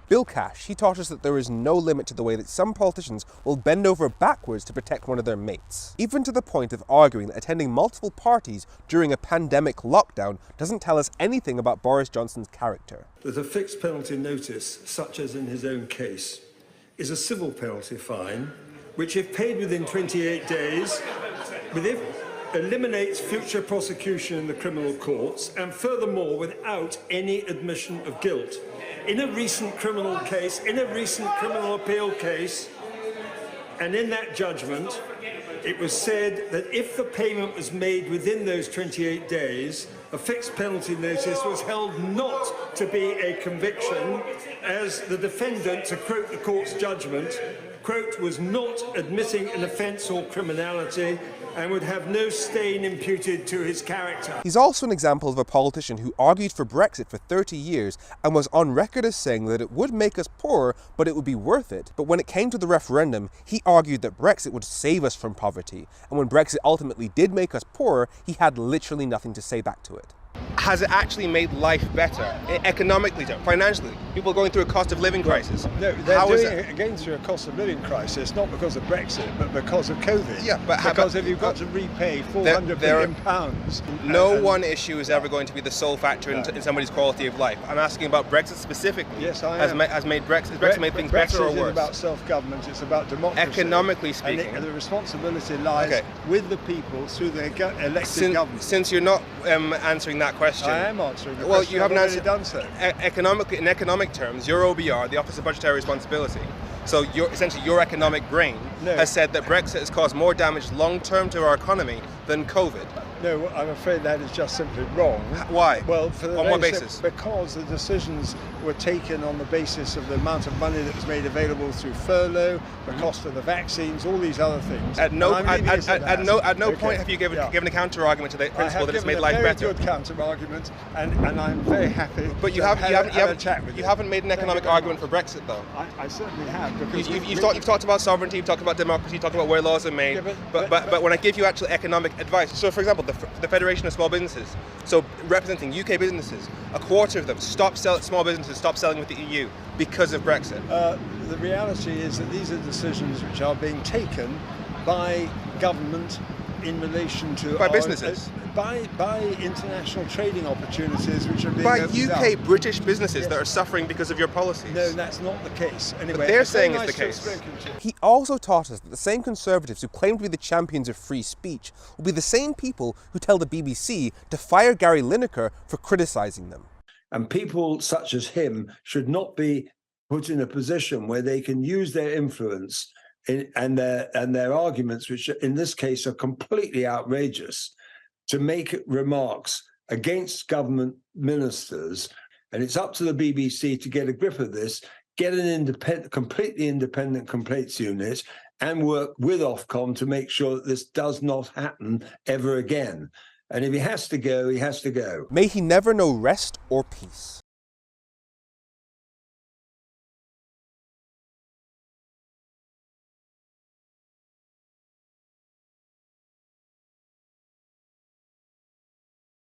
Bill Cash, he taught us that there is no limit to the way that some politicians will bend over backwards to protect one of their mates, even to the point of arguing that attending multiple parties during a pandemic lockdown doesn't tell us anything about Boris Johnson's character. That a fixed penalty notice, such as in his own case, is a civil penalty fine, which if paid within 28 days, eliminates future prosecution in the criminal courts, and furthermore without any admission of guilt. In a recent criminal case, in a recent criminal appeal case, and in that judgment, it was said that if the payment was made within those 28 days, a fixed penalty notice was held not to be a conviction, as the defendant, to quote the court's judgment, quote, was not admitting an offence or criminality and would have no stain imputed to his character. He's also an example of a politician who argued for Brexit for 30 years and was on record as saying that it would make us poorer, but it would be worth it. But when it came to the referendum, he argued that Brexit would save us from poverty. And when Brexit ultimately did make us poorer, he had literally nothing to say back to it. Has it actually made life better, economically, financially? People are going through a cost of living crisis. No, they're doing it going through a cost of living crisis, not because of Brexit, but because of COVID. Yeah, but because if you've got to repay £400 billion pounds. No one issue is ever going to be the sole factor in somebody's quality of life. I'm asking about Brexit specifically. Yes, I am. Has Brexit made things better or worse? Brexit isn't about self-government, it's about democracy. Economically speaking. And the responsibility lies with the people through the elected government. Since you're not answering that question. I am answering the question. You haven't already done so. In economic terms, your OBR, the Office of Budgetary Responsibility, so essentially your economic brain has said that Brexit has caused more damage long-term to our economy than COVID. No, I'm afraid that is just simply wrong. Why? Well, on what basis? Because the decisions were taken on the basis of the amount of money that was made available through furlough, the cost of the vaccines, all these other things. At no point have you given a counter-argument to the principle that it's made life better. I have given a very good counter-argument, and I'm very happy. But you haven't made an economic argument for Brexit, though. I certainly have. Because you've talked about sovereignty, you've talked about democracy, you've talked about where laws are made. But when I give you actual economic advice, so for example, the Federation of Small Businesses, so representing UK businesses, a quarter of them small businesses stop selling with the EU because of Brexit. The reality is that these are decisions which are being taken by government in relation to businesses, by international trading opportunities which are being by UK British businesses that are suffering because of your policies. No, that's not the case. Anyway, but they're saying it's the case. He also taught us that the same conservatives who claim to be the champions of free speech will be the same people who tell the BBC to fire Gary Lineker for criticising them. And people such as him should not be put in a position where they can use their influence and their arguments, which in this case are completely outrageous, to make remarks against government ministers. And it's up to the BBC to get a grip of this, get an completely independent complaints unit, and work with Ofcom to make sure that this does not happen ever again. And if he has to go, he has to go. May he never know rest or peace.